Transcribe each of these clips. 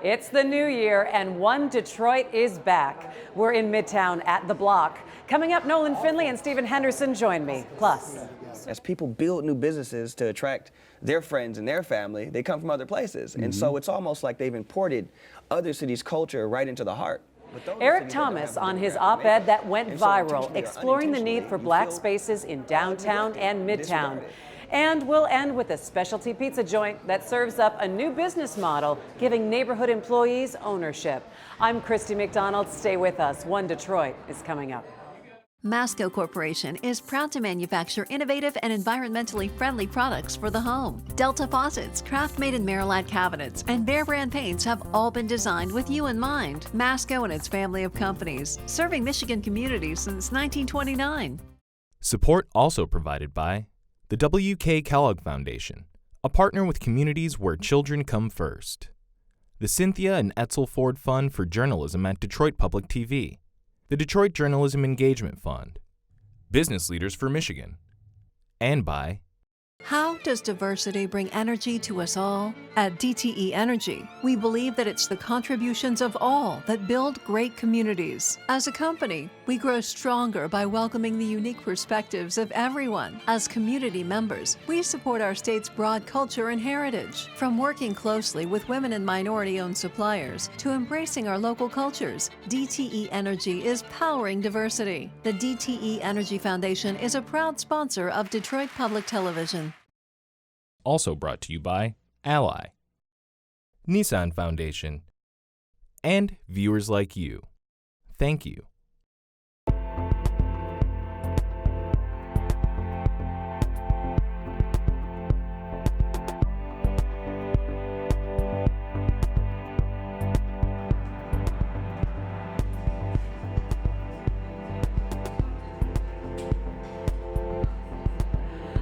It's the new year, and One Detroit is back. We're in Midtown at the Block. Coming up, Nolan Finley and Stephen Henderson join me. Plus, as people build new businesses to attract their friends and their family, they come from other places. And so it's almost like they've imported other cities' culture right into the heart. Eric Thomas on his op-ed that went viral, exploring the need for black spaces in downtown and Midtown. And we'll end with a specialty pizza joint that serves up a new business model, giving neighborhood employees ownership. I'm Christy McDonald. Stay with us. One Detroit is coming up. Masco Corporation is proud to manufacture innovative and environmentally friendly products for the home. Delta faucets, craft-made in Merillat cabinets, and Behr brand paints have all been designed with you in mind. Masco and its family of companies, serving Michigan communities since 1929. Support also provided by the W.K. Kellogg Foundation, a partner with communities where children come first. The Cynthia and Etzel Ford Fund for Journalism at Detroit Public TV. The Detroit Journalism Engagement Fund, Business Leaders for Michigan, and by How does diversity bring energy to us all? At DTE Energy, we believe that it's the contributions of all that build great communities. As a company, we grow stronger by welcoming the unique perspectives of everyone. As community members, we support our state's broad culture and heritage. From working closely with women and minority-owned suppliers to embracing our local cultures, DTE Energy is powering diversity. The DTE Energy Foundation is a proud sponsor of Detroit Public Television. Also brought to you by Ally, NISSAN Foundation, and viewers like you. Thank you.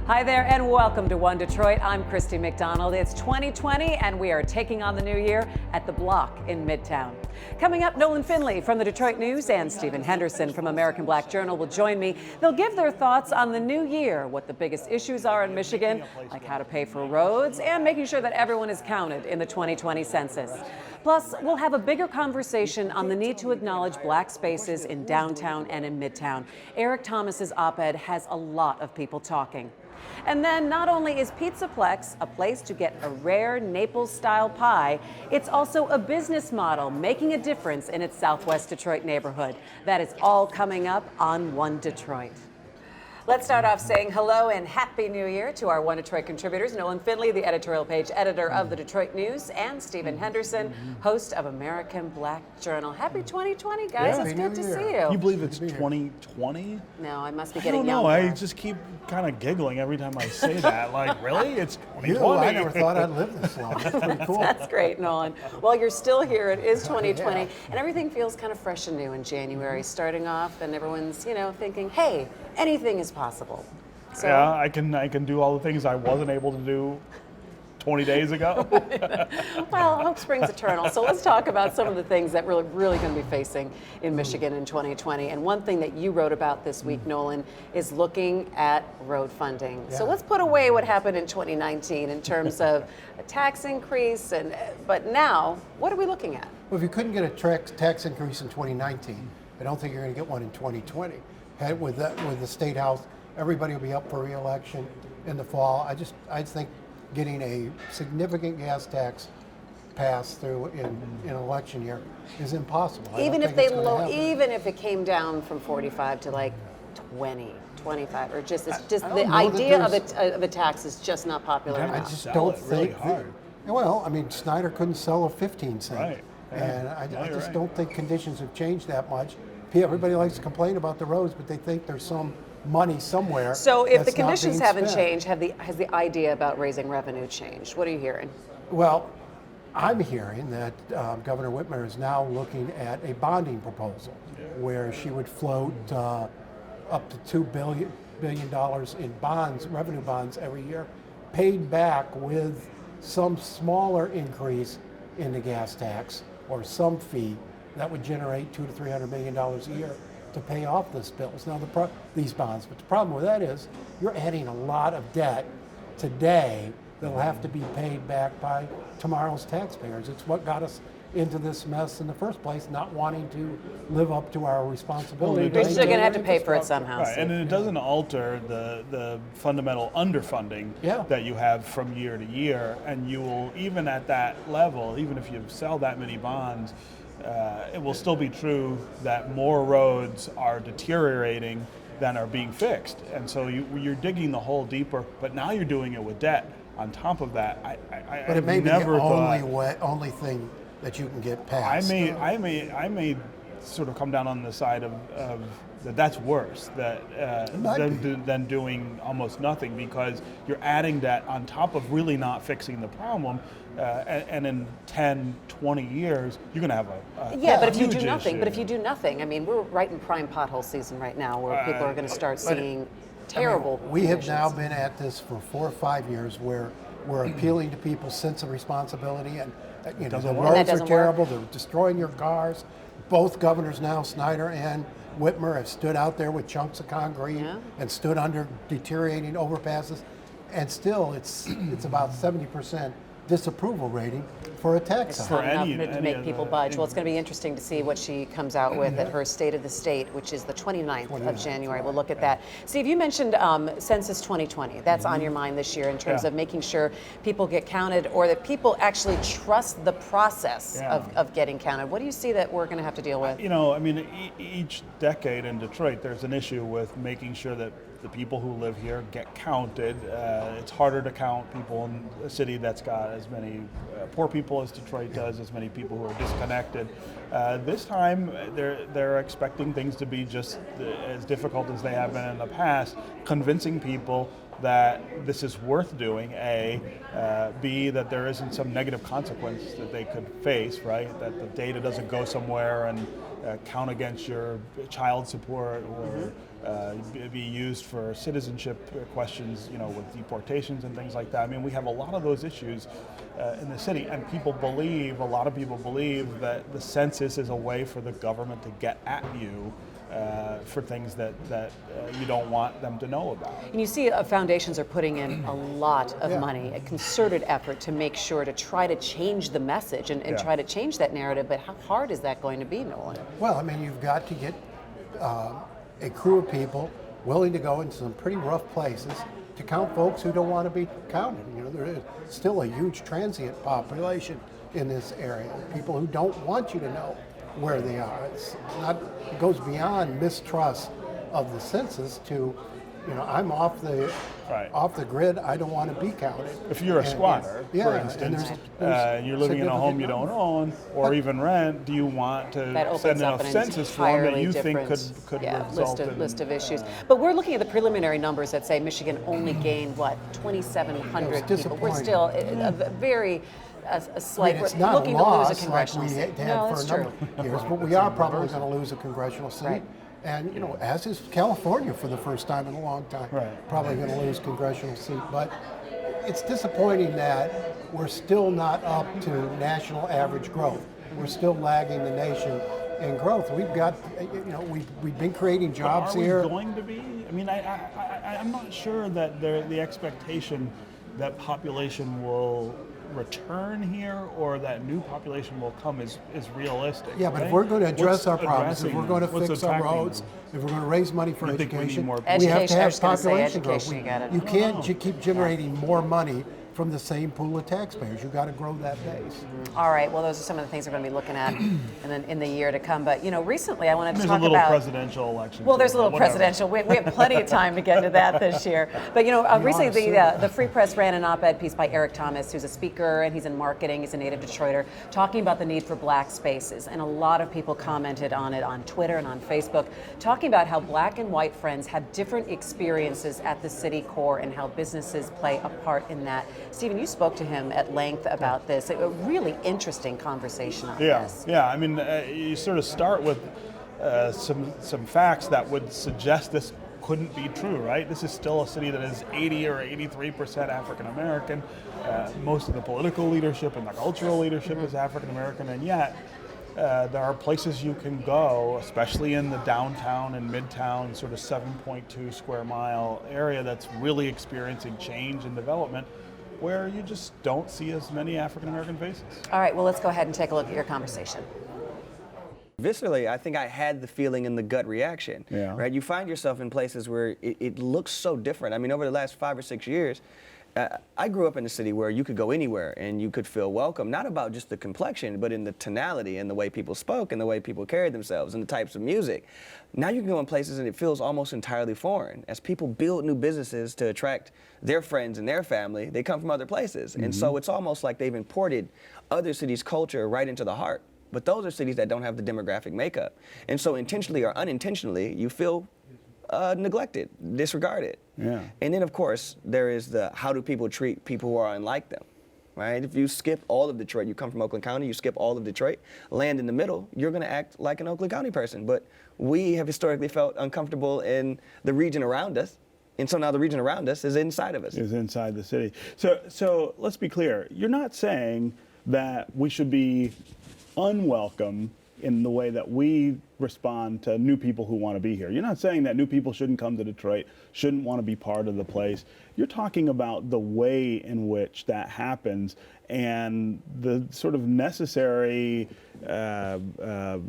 Hi there and welcome to One Detroit. I'm Christy McDonald. It's 2020 and we are taking on the new year at the Block in Midtown. Coming up, Nolan Finley from the Detroit News and Stephen Henderson from American Black Journal will join me. They'll give their thoughts on the new year, what the biggest issues are in Michigan, like how to pay for roads and making sure that everyone is counted in the 2020 census. Plus, we'll have a bigger conversation on the need to acknowledge black spaces in downtown and in Midtown. Eric Thomas's op-ed has a lot of people talking. And then not only is Pizzaplex a place to get a rare Naples-style pie, it's also a business model making a difference in its Southwest Detroit neighborhood. That is all coming up on One Detroit. Let's start off saying hello and Happy New Year to our One Detroit contributors, Nolan Finley, the editorial page editor of the Detroit News, and Stephen Henderson, host of American Black Journal. Happy 2020, guys. It's good to see you. Can you believe it's 2020? No, I must be I getting don't know. younger. I just keep kind of giggling every time I say that. Like, really? It's 2020? I never thought I'd live this long. That's pretty cool. That's great, Nolan. Well, you're still here. It is 2020, and everything feels kind of fresh and new in January, starting off, and everyone's, thinking, hey, anything is possible. So, Yeah, I can do all the things I wasn't able to do 20 days ago. well, hope springs eternal. So let's talk about some of the things that we're really going to be facing in Michigan in 2020. And one thing that you wrote about this week, Nolan, is looking at road funding. So let's put away what happened in 2019 in terms of a tax increase. But now, what are we looking at? Well, if you couldn't get a tax increase in 2019, I don't think you're going to get one in 2020. With the State House, everybody will be up for re-election in the fall. I think getting a significant gas tax passed through in an election year is impossible. Even if it came down from 45 to like 20, 25, or just the idea of a tax is just not popular enough. I just don't think. Well, I mean, Snyder couldn't sell a 15-cent, Right. And I just don't think conditions have changed that much. Everybody likes to complain about the roads, but they think there's some money somewhere. So if the that's not conditions being haven't spent. changed, has the idea about raising revenue changed? What are you hearing? Well, I'm hearing that Governor Whitmer is now looking at a bonding proposal where she would float up to $2 billion in bonds, revenue bonds every year, paid back with some smaller increase in the gas tax or some fee that would generate $200 to $300 million a year to pay off these bills. Now, these bonds. But the problem with that is you're adding a lot of debt today that'll have to be paid back by tomorrow's taxpayers. It's what got us into this mess in the first place, not wanting to live up to our responsibility. They're still going to have to pay for it somehow. Right, and it doesn't alter the fundamental underfunding that you have from year to year, and you will, even at that level, even if you sell that many bonds, it will still be true that more roads are deteriorating than are being fixed, and so you're digging the hole deeper. But now you're doing it with debt on top of that. But it may be never the only thing that you can get past. I may sort of come down on the side of that's worse than doing almost nothing, because you're adding debt on top of really not fixing the problem. And in 10, 20 years, you're going to have a but if you do huge nothing, issue. but if you do nothing, I mean, we're right in prime pothole season right now, where people are going to start seeing terrible. We have conditions. now been at this for 4 or 5 years, where we're appealing to people's sense of responsibility, and the roads are terrible. They're destroying your cars. Both governors now, Snyder and Whitmer, have stood out there with chunks of concrete and stood under deteriorating overpasses, and still it's about 70% disapproval rating for a tax It's hike. not enough to make people budge. Well, it's going to be interesting to see what she comes out with at her State of the State, which is the 29th of January. We'll look at that. Steve, you mentioned Census 2020. That's on your mind this year in terms of making sure people get counted, or that people actually trust the process of getting counted. What do you see that we're going to have to deal with? I mean, each decade in Detroit, there's an issue with making sure that the people who live here get counted. It's harder to count people in a city that's got as many poor people as Detroit does, as many people who are disconnected. This time, they're expecting things to be just as difficult as they have been in the past, convincing people that this is worth doing, A, B, that there isn't some negative consequence that they could face, right? That the data doesn't go somewhere and count against your child support, or be used for citizenship questions, with deportations and things like that. I mean, we have a lot of those issues in the city, and a lot of people believe that the census is a way for the government to get at you for things that you don't want them to know about. And you see foundations are putting in a lot of money, a concerted effort to make sure to try to change the message and try to change that narrative, but how hard is that going to be, Nolan? Well, I mean, you've got to get a crew of people willing to go into some pretty rough places to count folks who don't want to be counted. There is still a huge transient population in this area, people who don't want you to know where they are. It goes beyond mistrust of the census to, I'm off the grid. I don't want to be counted. If you're a squatter, for instance, you're living in a home you don't own, or even rent, do you want to send in a census form that you think could result in list of issues? But we're looking at the preliminary numbers that say Michigan only gained 2,700 people. We're still a very a slight. It's we're not looking a loss to lose a congressional like we seat. had for a number of years, but we are probably going to lose a congressional seat. Right. And as is California for the first time in a long time, probably going to lose congressional seat. But it's disappointing that we're still not up to national average growth. We're still lagging the nation in growth. We've got, we've been creating jobs here. Are we going to be? I mean, I'm not sure that the expectation that population will return here or that new population will come is realistic. Yeah, but right? if we're going to address our problems, if we're going to What's fix our roads, if we're going to raise money for education, we have to have population growth. You can't keep generating more money from the same pool of taxpayers. You've got to grow that base. All right, well, those are some of the things we're going to be looking at in the year to come. But, recently I wanted to talk about... There's a little presidential election. Well, there's a little presidential. We have plenty of time to get to that this year. But, recently the Free Press ran an op-ed piece by Eric Thomas, who's a speaker, and he's in marketing. He's a native Detroiter, talking about the need for black spaces. And a lot of people commented on it on Twitter and on Facebook, talking about how black and white friends have different experiences at the city core and how businesses play a part in that. Stephen, you spoke to him at length about this. A really interesting conversation on this. Yeah. I mean, you sort of start with some facts that would suggest this couldn't be true, right? This is still a city that is 80 or 83% African American. Most of the political leadership and the cultural leadership is African American, and yet there are places you can go, especially in the downtown and Midtown, sort of 7.2 square mile area that's really experiencing change and development, where you just don't see as many African American faces. All right, well, let's go ahead and take a look at your conversation. Viscerally, I think I had the feeling and the gut reaction. Yeah. Right? You find yourself in places where it looks so different. I mean, over the last 5 or 6 years, I grew up in a city where you could go anywhere and you could feel welcome, not about just the complexion, but in the tonality and the way people spoke and the way people carried themselves and the types of music. Now you can go in places and it feels almost entirely foreign. As people build new businesses to attract their friends and their family, they come from other places. And so it's almost like they've imported other cities' culture right into the heart. But those are cities that don't have the demographic makeup. And so intentionally or unintentionally, you feel neglected, disregarded. Yeah. And then, of course, there is the how do people treat people who are unlike them, right? If you skip all of Detroit, you come from Oakland County, you skip all of Detroit, land in the middle, you're going to act like an Oakland County person. But we have historically felt uncomfortable in the region around us. And so now the region around us is inside of us. Is inside the city. So let's be clear. You're not saying that we should be unwelcome in the way that we respond to new people who want to be here. You're not saying that new people shouldn't come to Detroit, shouldn't want to be part of the place. You're talking about the way in which that happens and the sort of necessary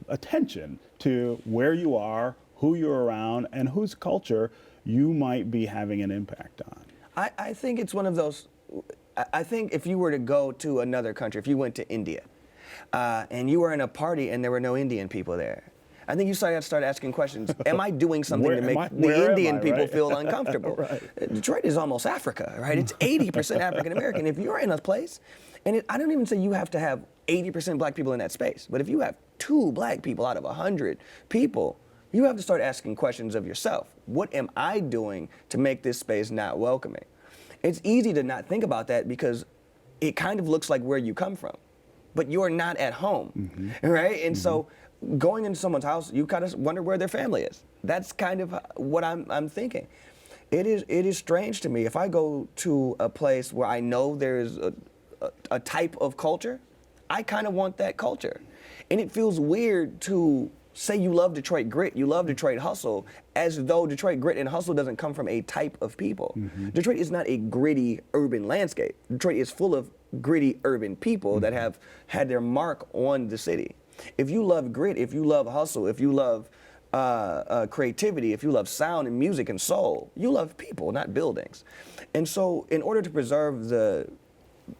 attention to where you are, who you're around, and whose culture you might be having an impact on. I think it's one of those, I think if you were to go to another country, if you went to India, and you were in a party and there were no Indian people there, I think you start asking questions. Am I doing something to make the Indian people feel uncomfortable? Right. Detroit is almost Africa, right? It's 80% African American. If you're in a place, and I don't even say you have to have 80% black people in that space, but if you have 2 black people out of 100 people, you have to start asking questions of yourself. What am I doing to make this space not welcoming? It's easy to not think about that because it kind of looks like where you come from, but you're not at home, right? And so going into someone's house, you kind of wonder where their family is. That's kind of what I'm thinking. It is strange to me if I go to a place where I know there's a type of culture, I kind of want that culture. And it feels weird to say you love Detroit grit, you love Detroit hustle, as though Detroit grit and hustle doesn't come from a type of people. Detroit is not a gritty urban landscape. Detroit is full of gritty urban people that have had their mark on the city. If you love grit, if you love hustle, if you love creativity, if you love sound and music and soul, you love people, not buildings. And so in order to preserve the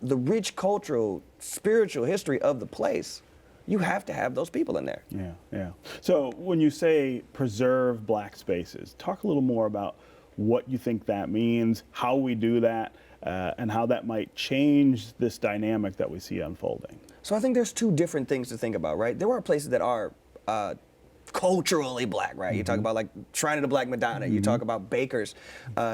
rich cultural, spiritual history of the place, you have to have those people in there. Yeah. So when you say preserve black spaces, talk a little more about what you think that means, how we do that, and how that might change this dynamic that we see unfolding. So I think there's 2 different things to think about, right? There are places that are culturally black, right? You talk about like Shrine of the Black Madonna, you talk about Baker's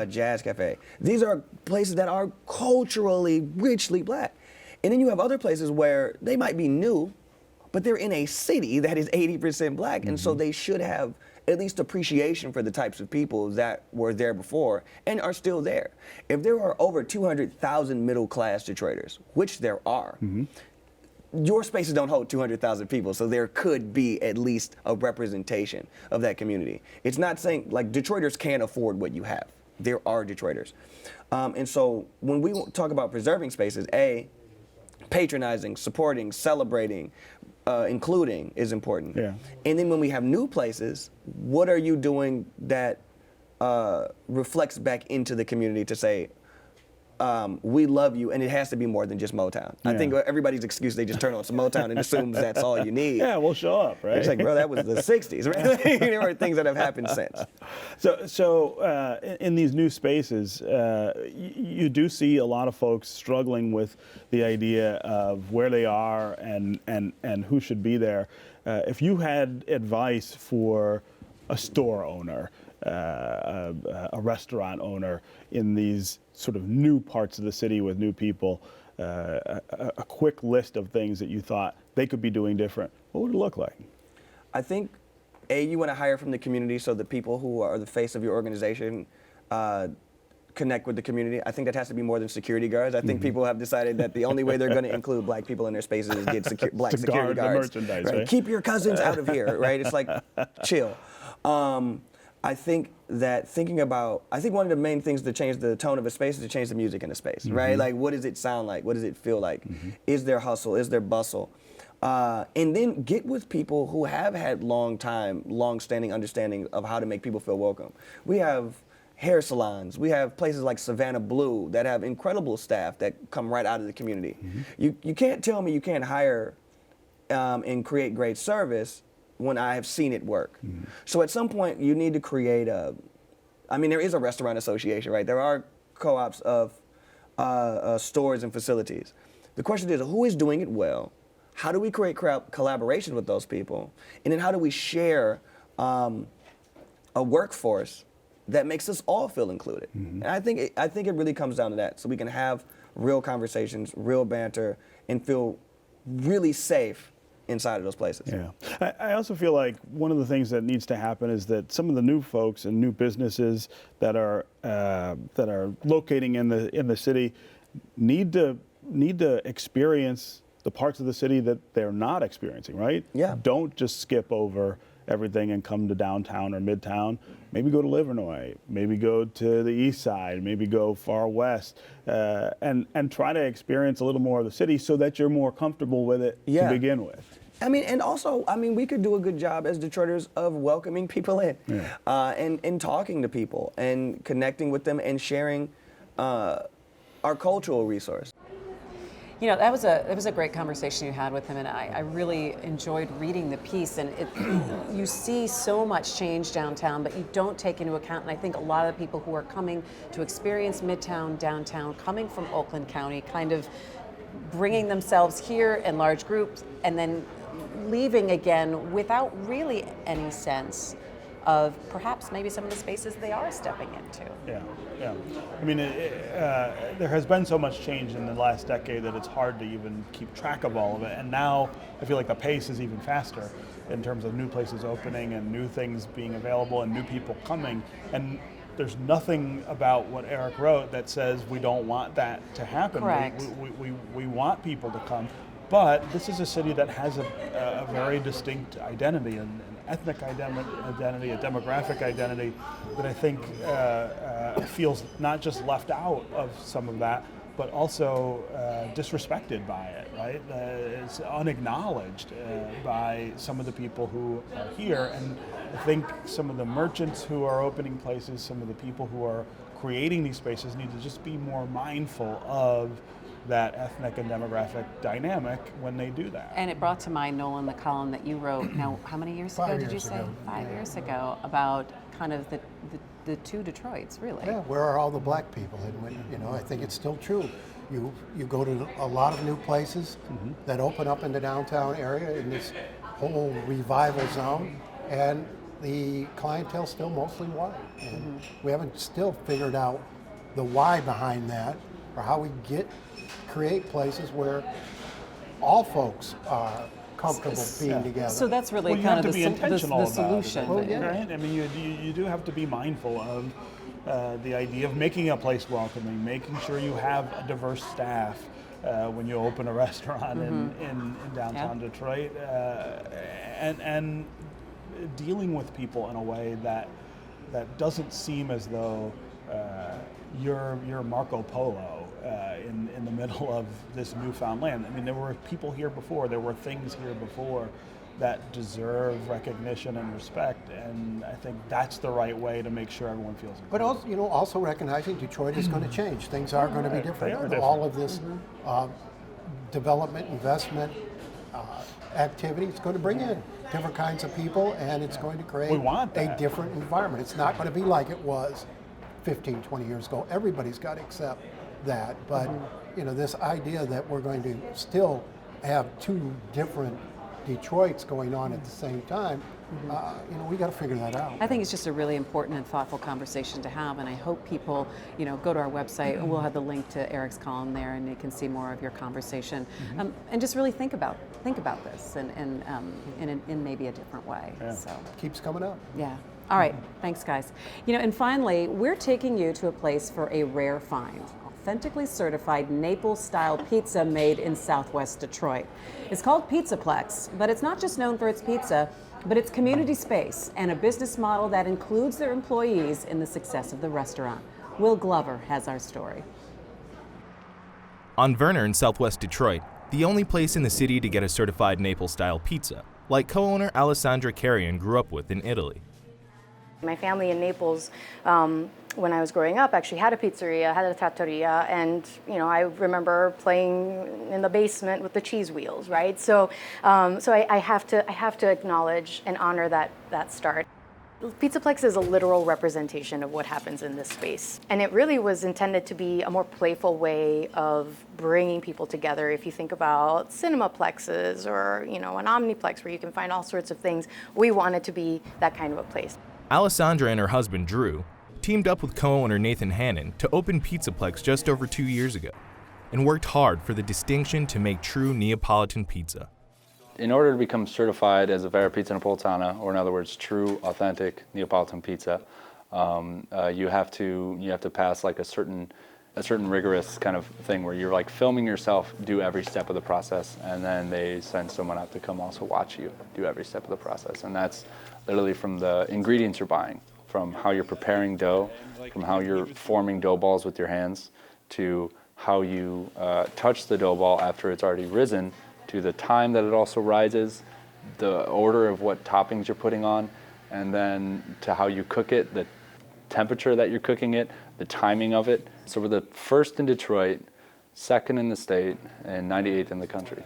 Jazz Cafe. These are places that are culturally, richly black. And then you have other places where they might be new, but they're in a city that is 80% black, and so they should have at least appreciation for the types of people that were there before and are still there. If there are over 200,000 middle-class Detroiters, which there are, your spaces don't hold 200,000 people, so there could be at least a representation of that community. It's not saying, like, Detroiters can't afford what you have. There are Detroiters. And so when we talk about preserving spaces, patronizing, supporting, celebrating, including is important. Yeah. And then when we have new places, what are you doing that reflects back into the community to say, we love you, and it has to be more than just Motown. I think everybody's excuse, they just turn on some Motown and assumes that's all you need. Yeah, we'll show up, right? It's like, bro, that was the 60s, right? There are things that have happened since. So in these new spaces, you do see a lot of folks struggling with the idea of where they are and who should be there. If you had advice for a store owner, a restaurant owner in these sort of new parts of the city with new people, a quick list of things that you thought they could be doing different, what would it look like? I think, you want to hire from the community so the people who are the face of your organization connect with the community. I think that has to be more than security guards. I think people have decided that the only way they're going to include black people in their spaces is get black security guards. The merchandise, right? right? Keep your cousins out of here, right? It's like, chill. I think that I think one of the main things to change the tone of a space is to change the music in the space, right? Like, what does it sound like? What does it feel like? Is there hustle? Is there bustle? And then get with people who have had long-standing understanding of how to make people feel welcome. We have hair salons. We have places like Savannah Blue that have incredible staff that come right out of the community. You can't tell me you can't hire and create great service when I have seen it work. So at some point, you need to create there is a restaurant association, right? There are co-ops of stores and facilities. The question is, who is doing it well? How do we create collaboration with those people? And then how do we share a workforce that makes us all feel included? And I think it really comes down to that, so we can have real conversations, real banter, and feel really safe inside of those places. Yeah, I also feel like one of the things that needs to happen is that some of the new folks and new businesses that are locating in the city need to experience the parts of the city that they're not experiencing, right? Yeah. Don't just skip over everything and come to downtown or Midtown. Maybe go to Livernois, maybe go to the east side, maybe go far west, and try to experience a little more of the city so that you're more comfortable with it to begin with. We could do a good job as Detroiters of welcoming people in, and talking to people and connecting with them and sharing our cultural resource. You know, that was a great conversation you had with him, and I really enjoyed reading the piece. And you see so much change downtown, but you don't take into account, and I think a lot of the people who are coming to experience Midtown, downtown, coming from Oakland County, kind of bringing themselves here in large groups and then leaving again without really any sense of perhaps maybe some of the spaces they are stepping into. Yeah. I mean, there has been so much change in the last decade that it's hard to even keep track of all of it. And now I feel like the pace is even faster in terms of new places opening and new things being available and new people coming. And there's nothing about what Eric wrote that says we don't want that to happen. Correct. We want people to come. But this is a city that has a very distinct identity, an ethnic identity, a demographic identity that I think feels not just left out of some of that, but also disrespected by it, right? It's unacknowledged by some of the people who are here. And I think some of the merchants who are opening places, some of the people who are creating these spaces need to just be more mindful of that ethnic and demographic dynamic when they do that. And it brought to mind, Nolan, the column that you wrote, now how many years ago did you say? 5 years ago, about kind of the two Detroits, really. Yeah, where are all the black people? And I think it's still true. You go to a lot of new places that open up in the downtown area in this whole revival zone, and the clientele's still mostly white. And we haven't still figured out the why behind that, or how we create places where all folks are comfortable being together. So that's really you kind have of to be intentional the about solution. it, right? I mean, you do have to be mindful of the idea of making a place welcoming, making sure you have a diverse staff when you open a restaurant in downtown Detroit, and dealing with people in a way that doesn't seem as though you're Marco Polo in the middle of this newfound land. I mean, there were people here before, there were things here before that deserve recognition and respect, and I think that's the right way to make sure everyone feels included. But also recognizing Detroit is going to change. Things are going to be different. They are different. All of this development, investment, activity, it's going to bring in different kinds of people, and it's going to create a different environment. It's not going to be like it was 15, 20 years ago. Everybody's got to accept that. But this idea that we're going to still have two different Detroits going on at the same time, we got to figure that out. I think it's just a really important and thoughtful conversation to have, and I hope people, go to our website, and we'll have the link to Eric's column there, and you can see more of your conversation, and just really think about this, and in maybe a different way. Yeah. So Keeps coming up. yeah. All right, thanks guys. And finally, we're taking you to a place for a rare find. authentically certified Naples-style pizza made in Southwest Detroit. It's called Pizzaplex, but it's not just known for its pizza, but its community space and a business model that includes their employees in the success of the restaurant. Will Glover has our story. On Verner in Southwest Detroit, the only place in the city to get a certified Naples-style pizza, like co-owner Alessandra Carrion grew up with in Italy. My family in Naples, when I was growing up, actually had a pizzeria, had a trattoria, and I remember playing in the basement with the cheese wheels, right? So I have to acknowledge and honor that start. Pizzaplex is a literal representation of what happens in this space. And it really was intended to be a more playful way of bringing people together. If you think about cinemaplexes or, an omniplex where you can find all sorts of things, we wanted to be that kind of a place. Alessandra and her husband, Drew, teamed up with co-owner Nathan Hannon to open Pizzaplex just over 2 years ago and worked hard for the distinction to make true Neapolitan pizza. In order to become certified as a vera pizza napolitana, or in other words, true, authentic Neapolitan pizza, you have to pass like a certain rigorous kind of thing where you're like filming yourself do every step of the process, and then they send someone out to come also watch you do every step of the process. And that's literally from the ingredients you're buying, from how you're preparing dough, from how you're forming dough balls with your hands, to how you touch the dough ball after it's already risen, to the time that it also rises, the order of what toppings you're putting on, and then to how you cook it, the temperature that you're cooking it, the timing of it. So we're the first in Detroit, second in the state, and 98th in the country.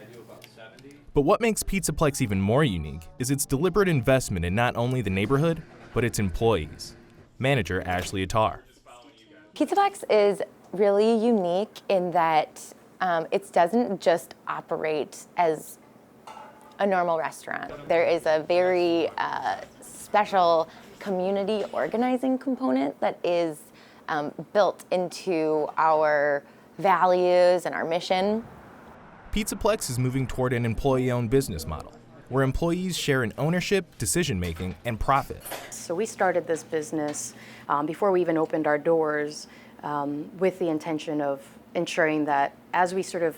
But what makes Pizzaplex even more unique is its deliberate investment in not only the neighborhood, but its employees. Manager Ashley Attar. Pizzaplex is really unique in that it doesn't just operate as a normal restaurant. There is a very special community organizing component that is built into our values and our mission. Pizzaplex is moving toward an employee-owned business model, where employees share in ownership, decision-making, and profit. So we started this business before we even opened our doors with the intention of ensuring that as we sort of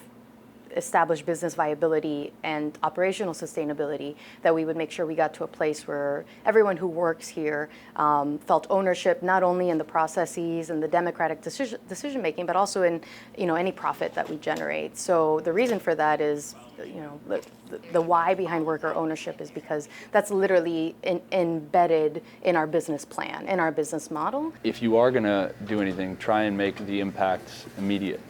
establish business viability and operational sustainability, that we would make sure we got to a place where everyone who works here felt ownership not only in the processes and the democratic decision making, but also in any profit that we generate. So the reason for that is the why behind worker ownership is because that's literally embedded in our business plan, in our business model. If you are going to do anything, try and make the impact immediate.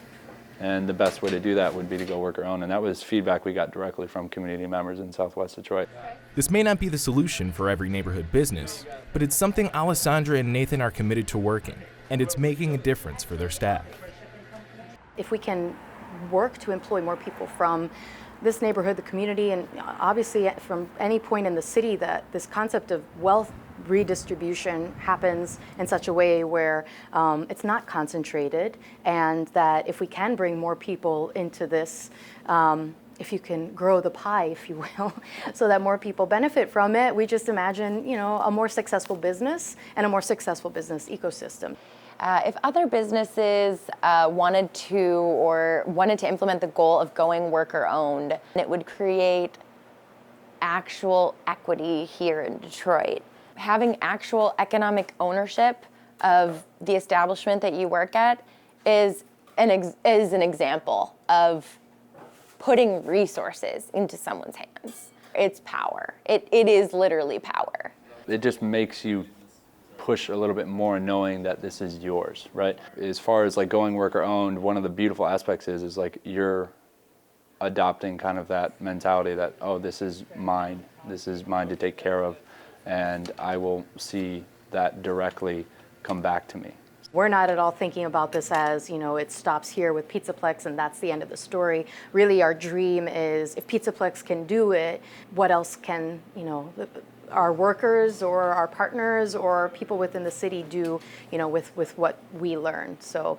And the best way to do that would be to go worker-owned. And that was feedback we got directly from community members in Southwest Detroit. This may not be the solution for every neighborhood business, but it's something Alessandra and Nathan are committed to working, and it's making a difference for their staff. If we can work to employ more people from this neighborhood, the community, and obviously from any point in the city, that this concept of wealth redistribution happens in such a way where it's not concentrated, and that if we can bring more people into this, if you can grow the pie, if you will, so that more people benefit from it, we just imagine, a more successful business and a more successful business ecosystem. If other businesses wanted to implement the goal of going worker-owned, it would create actual equity here in Detroit. Having actual economic ownership of the establishment that you work at is an example of putting resources into someone's hands. It's power. It is literally power. It just makes you push a little bit more knowing that this is yours, right? As far as like going worker owned, one of the beautiful aspects is like you're adopting kind of that mentality that, oh, this is mine to take care of, and I will see that directly come back to me. We're not at all thinking about this as, it stops here with Pizzaplex and that's the end of the story. Really, our dream is if Pizzaplex can do it, what else can, our workers or our partners or people within the city do, with what we learn. So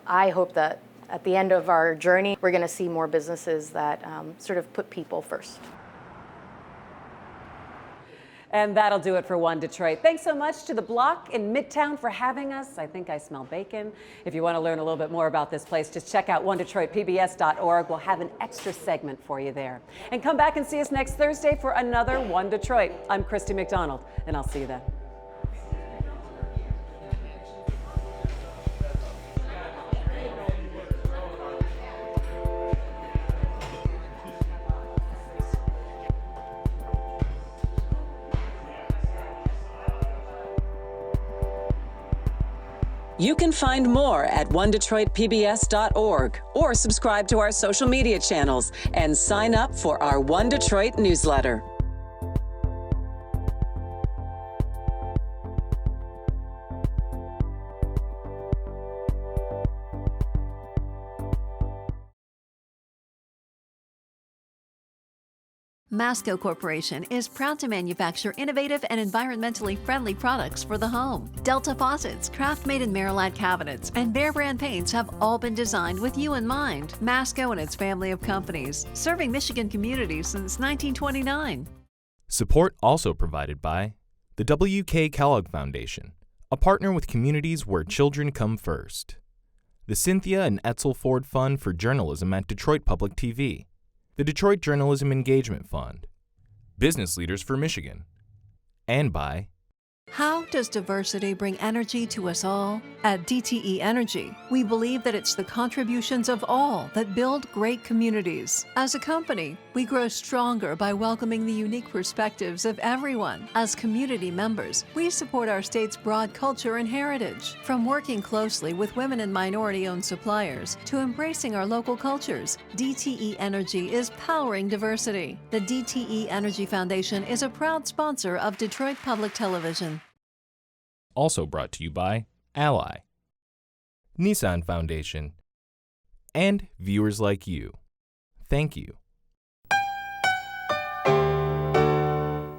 I hope that at the end of our journey, we're going to see more businesses that sort of put people first. And that'll do it for One Detroit. Thanks so much to the Block in Midtown for having us. I think I smell bacon. If you want to learn a little bit more about this place, just check out onedetroitpbs.org. We'll have an extra segment for you there. And come back and see us next Thursday for another One Detroit. I'm Christy McDonald, and I'll see you then. You can find more at onedetroitpbs.org or subscribe to our social media channels and sign up for our One Detroit newsletter. Masco Corporation is proud to manufacture innovative and environmentally friendly products for the home. Delta faucets, craft-made in Merillat cabinets, and Behr brand paints have all been designed with you in mind. Masco and its family of companies, serving Michigan communities since 1929. Support also provided by the W.K. Kellogg Foundation, a partner with communities where children come first. The Cynthia and Etzel Ford Fund for Journalism at Detroit Public TV. The Detroit Journalism Engagement Fund, Business Leaders for Michigan, and by How does diversity bring energy to us all? At DTE Energy, we believe that it's the contributions of all that build great communities. As a company, we grow stronger by welcoming the unique perspectives of everyone. As community members, we support our state's broad culture and heritage. From working closely with women and minority-owned suppliers to embracing our local cultures, DTE Energy is powering diversity. The DTE Energy Foundation is a proud sponsor of Detroit Public Television. also brought to you by Ally, NISSAN Foundation, and viewers like you. Thank you.